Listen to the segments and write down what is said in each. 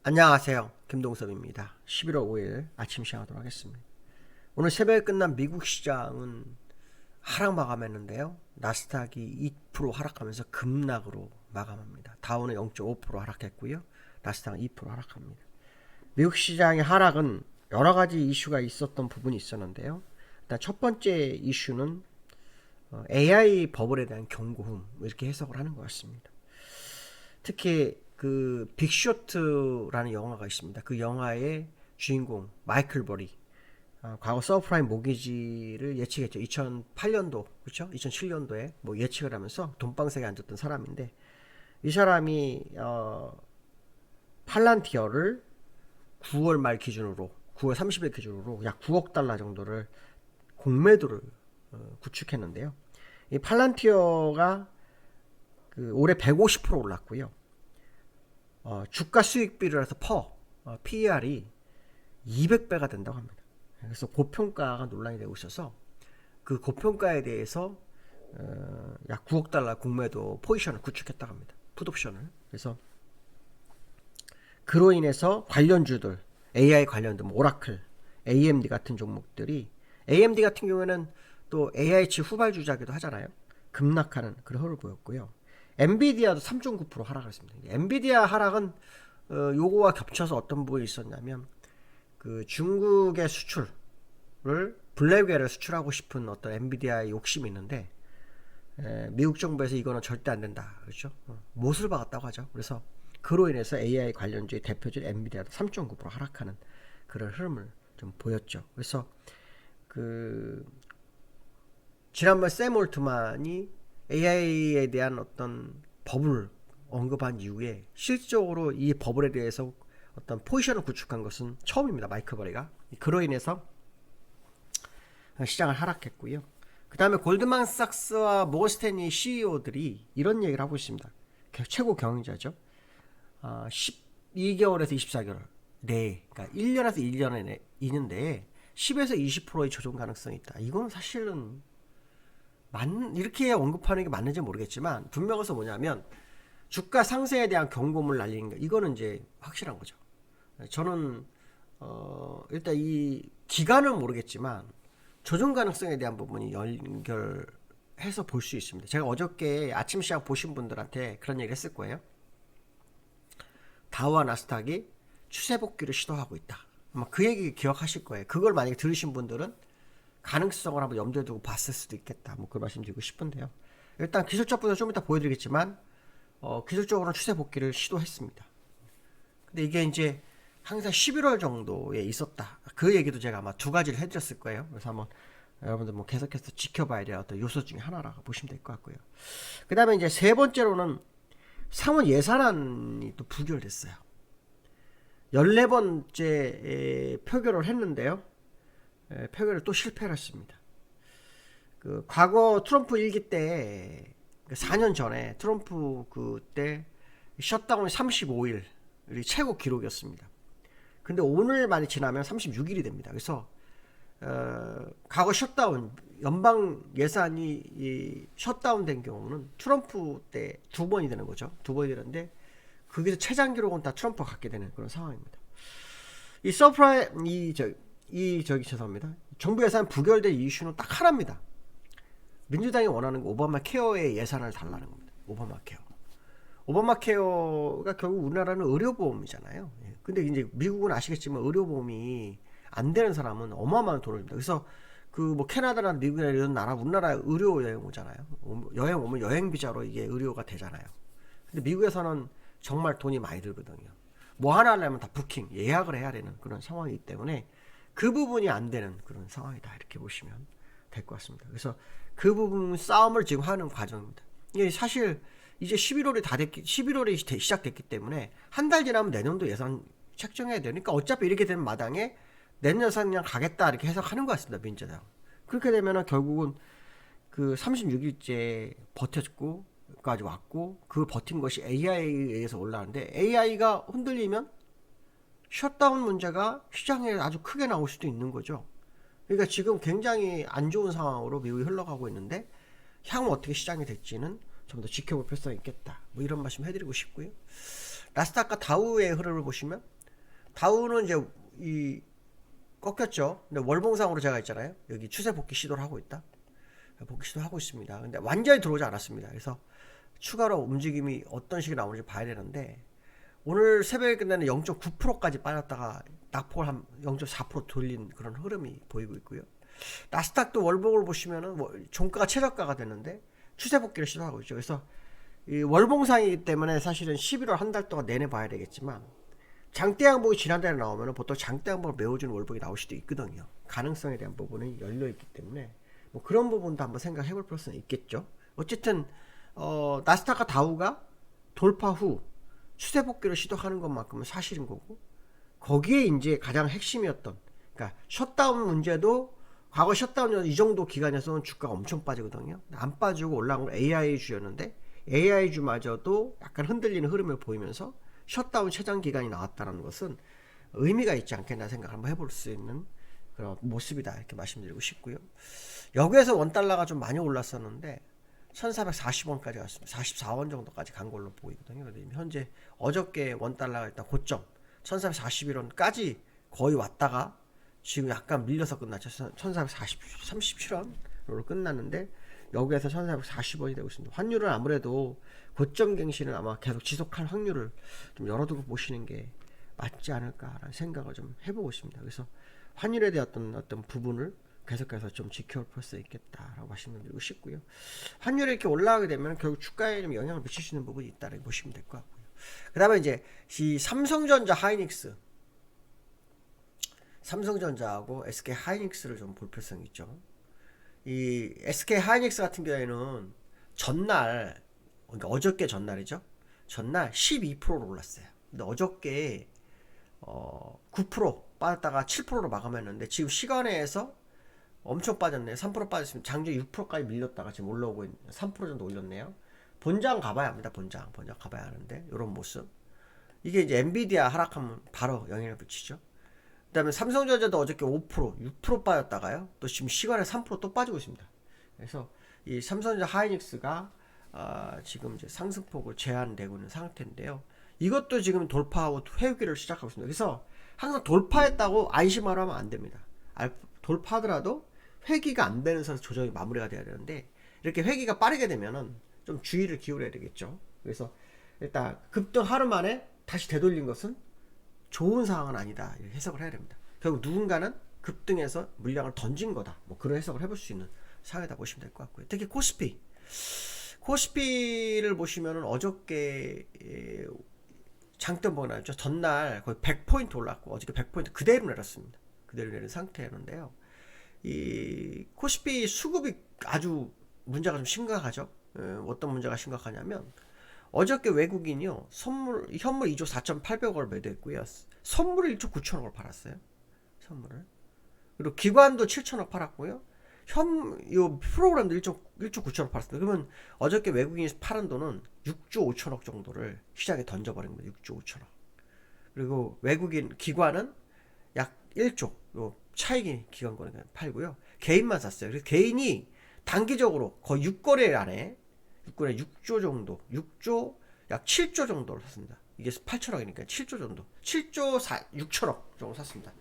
안녕하세요. 김동섭입니다. 11월 5일 아침 시작하도록 하겠습니다. 오늘 새벽에 끝난 미국 시장은 하락 마감했는데요. 나스닥이 2% 하락하면서 급락으로 마감합니다. 다우는 0.5% 하락했고요. 나스닥은 2% 하락합니다. 미국 시장의 하락은 여러 가지 이슈가 있었던 부분이 있었는데요. 일단 첫 번째 이슈는 AI 버블에 대한 경고음, 이렇게 해석을 하는 것 같습니다. 특히 그 빅쇼트라는 영화가 있습니다. 그 영화의 주인공 마이클 버리, 과거 서브프라임 모기지를 예측했죠. 2008년도, 그렇죠? 2007년도에 뭐 예측을 하면서 돈방석에 앉았던 사람인데, 이 사람이 팔란티어를 9월 말 기준으로, 9월 30일 기준으로 약 9억 달러 정도를 공매도를 구축했는데요. 이 팔란티어가 올해 150% 올랐고요. 주가 수익 비율을 해서 PER이 200배가 된다고 합니다. 그래서 고평가가 논란이 되고 있어서 그 고평가에 대해서 약 9억 달러 공매도 포지션을 구축했다고 합니다. 풋옵션을. 그래서 그로 인해서 관련주들, AI 관련들, 오라클, AMD 같은 종목들이, AMD 같은 경우에는 또 AI 칩 후발주자기도 하잖아요. 급락하는 그런 흐름을 보였고요. 엔비디아도 3.9% 하락했습니다. 엔비디아 하락은 요거와 겹쳐서 어떤 부분이 있었냐면, 그 중국의 수출을, 블랙웨어를 수출하고 싶은 어떤 엔비디아의 욕심이 있는데, 미국 정부에서 이거는 절대 안 된다, 그렇죠? 못을 박았다고 하죠. 그래서 그로 인해서 AI 관련주의 대표적 엔비디아도 3.9% 하락하는 그런 흐름을 좀 보였죠. 그래서 지난번 샘 올트만이 AI에 대한 어떤 버블을 언급한 이후에 실질적으로 이 버블에 대해서 어떤 포지션을 구축한 것은 처음입니다. 마이클 버리가. 그로 인해서 시장을 하락했고요. 그 다음에 골드만삭스와 모건스탠리 CEO들이 이런 얘기를 하고 있습니다. 최고 경영자죠. 12개월에서 24개월 내에, 그러니까 1년에서 1년에 있는데 10에서 20%의 조정 가능성이 있다. 이건 사실은 이렇게 언급하는 게 맞는지 모르겠지만, 분명해서 뭐냐면 주가 상승에 대한 경고음을 날리는 거, 이거는 이제 확실한 거죠. 저는 일단 이 기간은 모르겠지만 조정 가능성에 대한 부분이 연결해서 볼 수 있습니다. 제가 어저께 아침 시장 보신 분들한테 그런 얘기를 했을 거예요. 다우와 나스닥이 추세 복귀를 시도하고 있다. 아마 그 얘기 기억하실 거예요. 그걸 만약에 들으신 분들은 가능성을 한번 염두에 두고 봤을 수도 있겠다. 뭐 그 말씀드리고 싶은데요. 일단 기술적 부분 좀 이따 보여드리겠지만, 기술적으로는 추세 복귀를 시도했습니다. 근데 이게 이제 항상 11월 정도에 있었다. 그 얘기도 제가 아마 두 가지를 해드렸을 거예요. 그래서 한번 여러분들 뭐 계속해서 지켜봐야 될 어떤 요소 중에 하나라고 보시면 될 것 같고요. 그 다음에 이제 세 번째로는 상원 예산안이 또 부결됐어요. 14번째 표결을 했는데요. 표결을 또 실패를 했습니다. 과거 트럼프 일기 때, 4년 전에 트럼프 그때 셧다운이 35일이 최고 기록이었습니다. 근데 오늘만이 지나면 36일이 됩니다. 그래서 과거 셧다운, 연방 예산이 셧다운 된 경우는 트럼프 때 2번이 되는 거죠. 2번이 되는데, 거기서 최장 기록은 다 트럼프가 갖게 되는 그런 상황입니다. 죄송합니다. 정부 예산 부결된 이슈는 딱 하나입니다. 민주당이 원하는 거 오바마 케어의 예산을 달라는 겁니다. 오바마 케어. 오바마 케어가 결국 우리나라는 의료보험이잖아요. 근데 이제 미국은 아시겠지만 의료보험이 안 되는 사람은 어마어마한 돈을 줍니다. 그래서 뭐 캐나다나 미국이나 이런 나라, 우리나라에 의료 여행 오잖아요. 여행 오면 여행 비자로 이게 의료가 되잖아요. 근데 미국에서는 정말 돈이 많이 들거든요. 뭐 하나 하려면 다 부킹, 예약을 해야 되는 그런 상황이기 때문에 그 부분이 안 되는 그런 상황이다. 이렇게 보시면 될 것 같습니다. 그래서 그 부분 싸움을 지금 하는 과정입니다. 이게 사실 이제 11월이 시작됐기 때문에 한 달 지나면 내년도 예산 책정해야 되니까 어차피 이렇게 되는 마당에 내년 예산 그냥 가겠다 이렇게 해석하는 것 같습니다. 민주당. 그렇게 되면은 결국은 36일째 버텼고 까지 왔고, 그 버틴 것이 AI에 의해서 올라가는데, AI가 흔들리면 셧다운 문제가 시장에 아주 크게 나올 수도 있는 거죠. 그러니까 지금 굉장히 안 좋은 상황으로 미국이 흘러가고 있는데, 향후 어떻게 시장이 될지는 좀 더 지켜볼 필요성이 있겠다. 뭐 이런 말씀 해드리고 싶고요. 나스닥과 다우의 흐름을 보시면 다우는 이제 이 꺾였죠. 근데 월봉상으로 제가 있잖아요. 여기 추세 복귀 시도를 하고 있다. 복귀 시도를 하고 있습니다. 근데 완전히 들어오지 않았습니다. 그래서 추가로 움직임이 어떤 식으로 나오는지 봐야 되는데 오늘 새벽에 끝나는 0.9%까지 빠졌다가 낙폭을 한 0.4% 돌린 그런 흐름이 보이고 있고요. 나스닥도 월봉을 보시면은 종가가 최저가가 됐는데 추세 복귀를 시도하고 있죠. 그래서 이 월봉상이기 때문에 사실은 11월 한 달 동안 내내 봐야 되겠지만 장대 양봉이 지난달에 나오면 보통 장대 양봉을 메워주는 월봉이 나올 수도 있거든요. 가능성에 대한 부분이 열려 있기 때문에 뭐 그런 부분도 한번 생각해 볼 필요성이 있겠죠. 어쨌든 나스닥과 다우가 돌파 후 추세 복귀를 시도하는 것만큼은 사실인 거고 거기에 이제 가장 핵심이었던 그러니까 셧다운 문제도 과거 셧다운 이 정도 기간에서는 주가가 엄청 빠지거든요. 안 빠지고 올라온 건 AI주였는데 AI주마저도 약간 흔들리는 흐름을 보이면서 셧다운 최장 기간이 나왔다는 것은 의미가 있지 않겠나 생각을 한번 해볼 수 있는 그런 모습이다 이렇게 말씀드리고 싶고요. 여기에서 원달러가 좀 많이 올랐었는데 1440원까지 갔습니다. 44원 정도까지 간 걸로 보이거든요. 현재 어저께 원달러가 일단 고점 1441원까지 거의 왔다가 지금 약간 밀려서 끝났죠. 1437원으로 끝났는데 여기에서 1440원이 되고 있습니다. 환율은 아무래도 고점 갱신은 아마 계속 지속할 확률을 좀 열어두고 보시는 게 맞지 않을까라는 생각을 좀 해보고 있습니다. 그래서 환율에 대한 어떤 부분을 계속해서 좀 지켜볼 수 있겠다라고 말씀드리고 싶고요. 환율이 이렇게 올라가게 되면 결국 주가에 좀 영향을 미칠 수 있는 부분이 있다고 보시면 될 것 같고요. 그 다음에 이제 이 삼성전자 하이닉스 삼성전자하고 SK 하이닉스를 좀 볼 필요성이 있죠. 이 SK 하이닉스 같은 경우에는 전날 그러니까 어저께 전날이죠. 전날 12%로 올랐어요. 근데 어저께 9% 빠졌다가 7%로 마감했는데 지금 시간에서 엄청 빠졌네요. 3% 빠졌으면 장중 6%까지 밀렸다가 지금 올라오고 있는 3% 정도 올렸네요. 본장 가봐야 합니다. 본장 가봐야 하는데 이런 모습. 이게 이제 엔비디아 하락하면 바로 영향을 미치죠. 그 다음에 삼성전자도 어저께 5%, 6% 빠졌다가요. 또 지금 시간에 3%또 빠지고 있습니다. 그래서 이 삼성전자 하이닉스가 지금 이제 상승폭을 제한되고 있는 상태인데요. 이것도 지금 돌파하고 회귀를 시작하고 있습니다. 그래서 항상 돌파했다고 안심하려 하면 안 됩니다. 돌파하더라도 회귀가 안 되는 선에서 조정이 마무리가 돼야 되는데 이렇게 회귀가 빠르게 되면은 좀 주의를 기울여야 되겠죠. 그래서 일단 급등 하루 만에 다시 되돌린 것은 좋은 상황은 아니다. 이렇게 해석을 해야 됩니다. 결국 누군가는 급등해서 물량을 던진 거다. 뭐 그런 해석을 해볼 수 있는 상황이다 보시면 될 것 같고요. 특히 코스피를 보시면은 어저께 장점 뭐가 나왔죠? 전날 거의 100포인트 올랐고 어저께 100포인트 그대로 내렸습니다. 그대로 내린 상태였는데요. 이 코스피 수급이 아주 문제가 좀 심각하죠. 어떤 문제가 심각하냐면 어저께 외국인이요 현물 2조 4,800억을 매도했고요. 선물을 1조 9천억을 팔았어요. 선물을. 그리고 기관도 7천억 팔았고요. 요 프로그램도 1조 9천억 팔았어요. 그러면 어저께 외국인이 팔은 돈은 6조 5천억 정도를 시장에 던져버린 겁니다. 6조 5천억. 그리고 외국인 기관은 약 1조 요 차익이 기관권에 팔고요. 개인만 샀어요. 그래서 개인이 단기적으로 거의 6거래 안에 6조 정도 6조 약 7조 정도를 샀습니다. 이게 8천억이니까 7조 정도 7조 6천억 정도 샀습니다.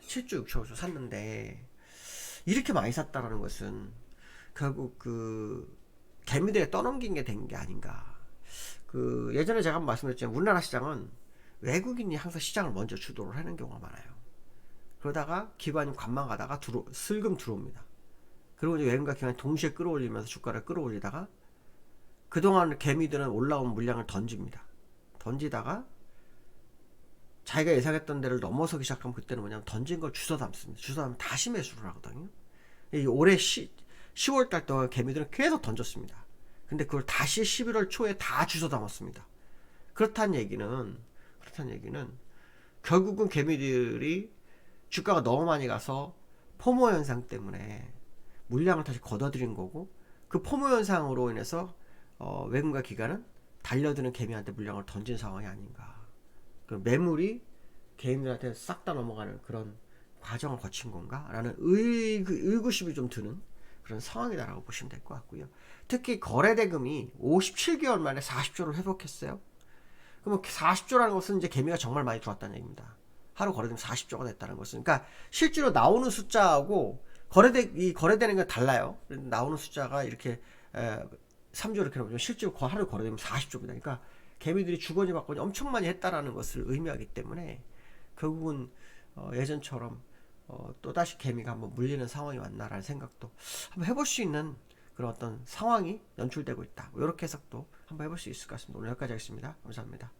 7조 6천억 정도 샀는데 이렇게 많이 샀다라는 것은 결국 그 개미들에 떠넘긴 게 된 게 아닌가. 그 예전에 제가 한번 말씀드렸지만 우리나라 시장은 외국인이 항상 시장을 먼저 주도를 하는 경우가 많아요. 그러다가 기관이 관망 가다가 슬금 들어옵니다. 그리고 이제 외국인과 기관이 동시에 끌어올리면서 주가를 끌어올리다가 그동안 개미들은 올라온 물량을 던집니다. 던지다가 자기가 예상했던 데를 넘어서기 시작하면 그때는 뭐냐면 던진 걸 주워 담습니다. 주워 담으면 다시 매수를 하거든요. 올해 10월달 동안 개미들은 계속 던졌습니다. 근데 그걸 다시 11월 초에 다 주워 담았습니다. 그렇다는 얘기는 결국은 개미들이 주가가 너무 많이 가서 포모 현상 때문에 물량을 다시 걷어들인 거고 그 포모 현상으로 인해서 외국인과 기관은 달려드는 개미한테 물량을 던진 상황이 아닌가. 그 매물이 개미들한테 싹 다 넘어가는 그런 과정을 거친 건가? 라는 의구심이 좀 드는 그런 상황이다라고 보시면 될 것 같고요. 특히 거래대금이 57개월 만에 40조를 회복했어요. 그러면 40조라는 것은 이제 개미가 정말 많이 들어왔다는 얘기입니다. 하루 거래되면 40조가 됐다는 것은. 그러니까 실제로 나오는 숫자하고 거래되는 게 달라요. 나오는 숫자가 이렇게 3조 이렇게 나오면 실제로 하루 거래되면 40조입니다. 그러니까 개미들이 주거니 받거니 엄청 많이 했다라는 것을 의미하기 때문에 결국은 예전처럼 또다시 개미가 한번 물리는 상황이 왔나라는 생각도 한번 해볼 수 있는 그런 어떤 상황이 연출되고 있다. 이렇게 해석도 한번 해볼 수 있을 것 같습니다. 오늘 여기까지 하겠습니다. 감사합니다.